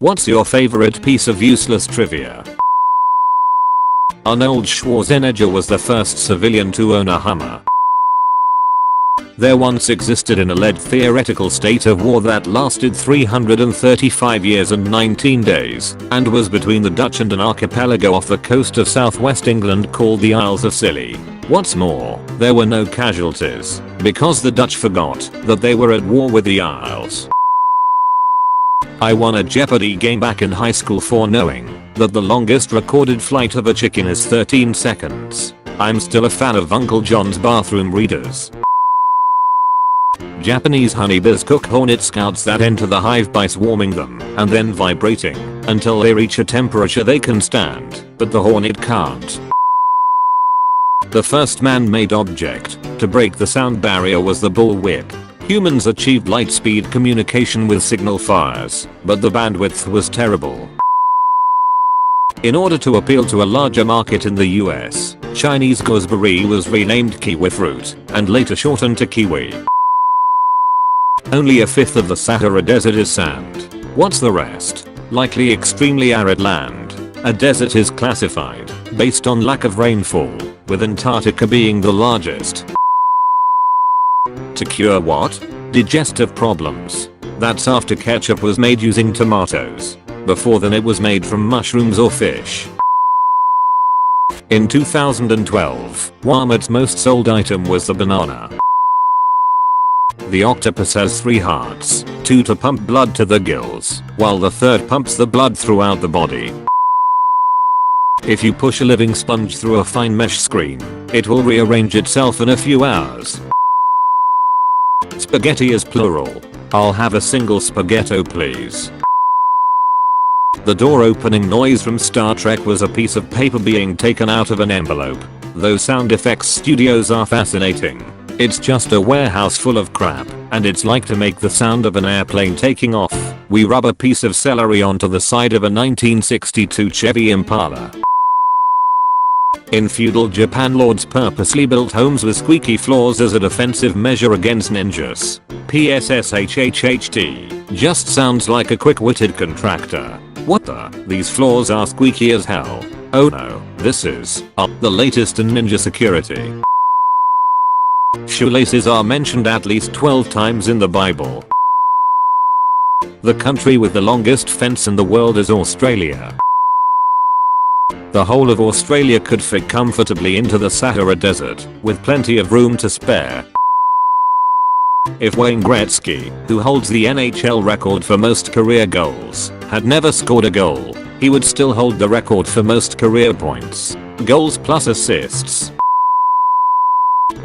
What's your favorite piece of useless trivia? Arnold Schwarzenegger was the first civilian to own a Hummer. There once existed an alleged theoretical state of war that lasted 335 years and 19 days, and was between the Dutch and an archipelago off the coast of southwest England called the Isles of Scilly. What's more, there were no casualties, because the Dutch forgot that they were at war with the Isles. I won a Jeopardy game back in high school for knowing that the longest recorded flight of a chicken is 13 seconds. I'm still a fan of Uncle John's bathroom readers. Japanese honeybees cook hornet scouts that enter the hive by swarming them and then vibrating until they reach a temperature they can stand, but the hornet can't. The first man-made object to break the sound barrier was the bullwhip. Humans achieved light-speed communication with signal fires, but the bandwidth was terrible. In order to appeal to a larger market in the US, Chinese gooseberry was renamed kiwi fruit and later shortened to kiwi. Only a fifth of the Sahara Desert is sand. What's the rest? Likely extremely arid land. A desert is classified based on lack of rainfall, with Antarctica being the largest. To cure what? Digestive problems. That's after ketchup was made using tomatoes. Before then it was made from mushrooms or fish. In 2012, Walmart's most sold item was the banana. The octopus has 3 hearts, 2 to pump blood to the gills, while the third pumps the blood throughout the body. If you push a living sponge through a fine mesh screen, it will rearrange itself in a few hours. Spaghetti is plural. I'll have a single spaghetto please. The door opening noise from Star Trek was a piece of paper being taken out of an envelope. Those sound effects studios are fascinating. It's just a warehouse full of crap, and it's like to make the sound of an airplane taking off. We rub a piece of celery onto the side of a 1962 Chevy Impala. In feudal Japan, lords purposely built homes with squeaky floors as a defensive measure against ninjas. PSSHHHT just sounds like a quick-witted contractor. What the? These floors are squeaky as hell. Oh no, this is the latest in ninja security. Shoelaces are mentioned at least 12 times in the Bible. The country with the longest fence in the world is Australia. The whole of Australia could fit comfortably into the Sahara Desert, with plenty of room to spare. If Wayne Gretzky, who holds the NHL record for most career goals, had never scored a goal, he would still hold the record for most career points, goals plus assists.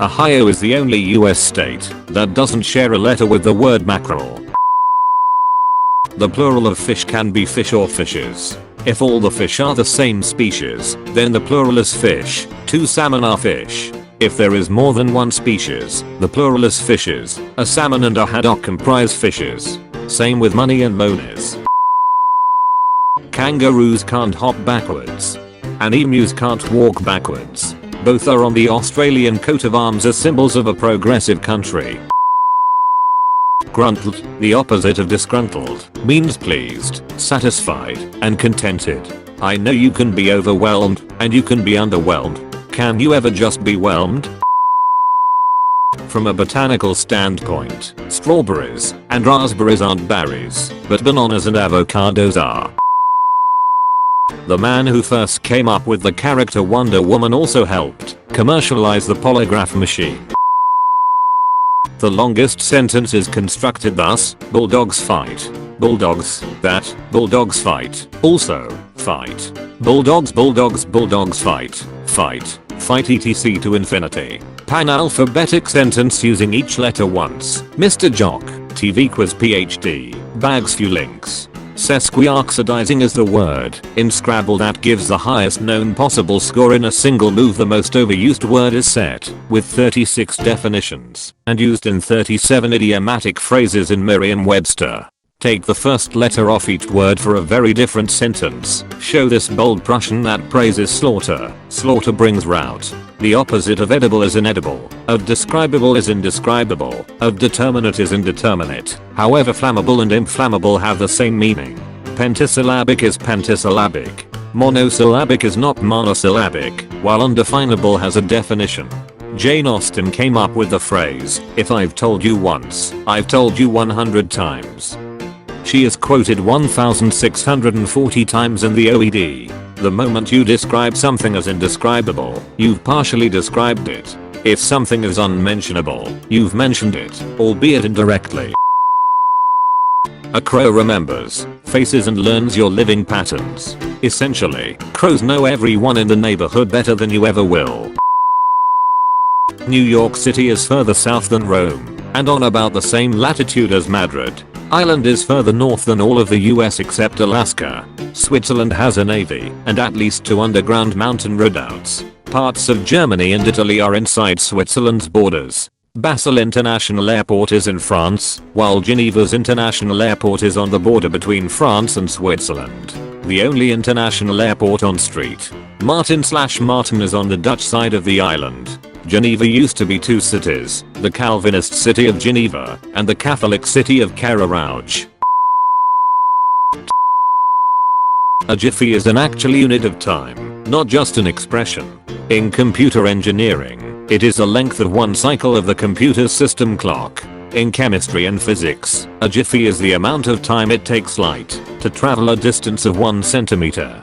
Ohio is the only US state that doesn't share a letter with the word mackerel. The plural of fish can be fish or fishes. If all the fish are the same species, then the plural is fish. 2 salmon are fish. If there is more than one species, the plural is fishes. A salmon and a haddock comprise fishes. Same with money and monies. Kangaroos can't hop backwards. And emus can't walk backwards. Both are on the Australian coat of arms as symbols of a progressive country. Gruntled, the opposite of disgruntled, means pleased, satisfied, and contented. I know you can be overwhelmed, and you can be underwhelmed. Can you ever just be whelmed? From a botanical standpoint, strawberries and raspberries aren't berries, but bananas and avocados are. The man who first came up with the character Wonder Woman also helped commercialize the polygraph machine. The longest sentence is constructed thus: bulldogs fight. Bulldogs, that, bulldogs fight, also, fight. Bulldogs bulldogs bulldogs fight, fight, fight etc to infinity. Panalphabetic sentence using each letter once. Mr. Jock, TV quiz PhD, bags few links. Sesquioxidizing is the word in Scrabble that gives the highest known possible score in a single move. The most overused word is set, with 36 definitions, and used in 37 idiomatic phrases in Merriam-Webster. Take the first letter off each word for a very different sentence. Show this bold Prussian that praises slaughter. Slaughter brings rout. The opposite of edible is inedible. Of describable is indescribable. Of determinate is indeterminate. However, flammable and inflammable have the same meaning. Pentasyllabic is pentasyllabic. Monosyllabic is not monosyllabic, while undefinable has a definition. Jane Austen came up with the phrase, "If I've told you once, I've told you 100 times." She is quoted 1,640 times in the OED. The moment you describe something as indescribable, you've partially described it. If something is unmentionable, you've mentioned it, albeit indirectly. A crow remembers faces and learns your living patterns. Essentially, crows know everyone in the neighborhood better than you ever will. New York City is further south than Rome, and on about the same latitude as Madrid. Ireland is further north than all of the US except Alaska. Switzerland has a navy and at least 2 underground mountain redoubts. Parts of Germany and Italy are inside Switzerland's borders. Basel International Airport is in France, while Geneva's International Airport is on the border between France and Switzerland. The only international airport on St. Martin is on the Dutch side of the island. Geneva used to be 2 cities, the Calvinist city of Geneva and the Catholic city of Cararauge. A jiffy is an actual unit of time, not just an expression. In computer engineering, it is the length of one cycle of the computer system clock. In chemistry and physics, a jiffy is the amount of time it takes light to travel a distance of 1 centimeter.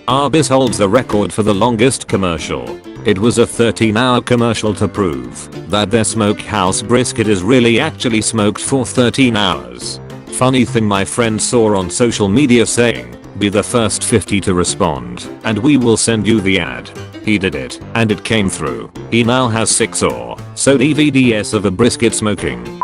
Arby's holds the record for the longest commercial. It was a 13-hour commercial to prove that their smokehouse brisket is really actually smoked for 13 hours. Funny thing, my friend saw on social media saying, "Be the first 50 to respond and we will send you the ad." He did it, and it came through. He now has 6 or so DVDs of a brisket smoking.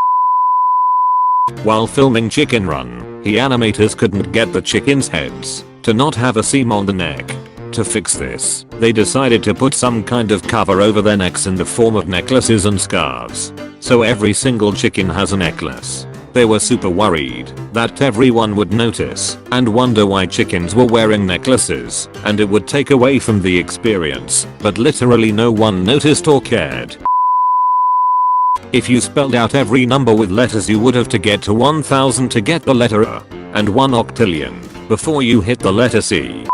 While filming Chicken Run, the animators couldn't get the chickens' heads to not have a seam on the neck. To fix this, they decided to put some kind of cover over their necks in the form of necklaces and scarves. So every single chicken has a necklace. They were super worried that everyone would notice and wonder why chickens were wearing necklaces, and it would take away from the experience, but literally no one noticed or cared. If you spelled out every number with letters, you would have to get to 1000 to get the letter A, and 1 octillion before you hit the letter C.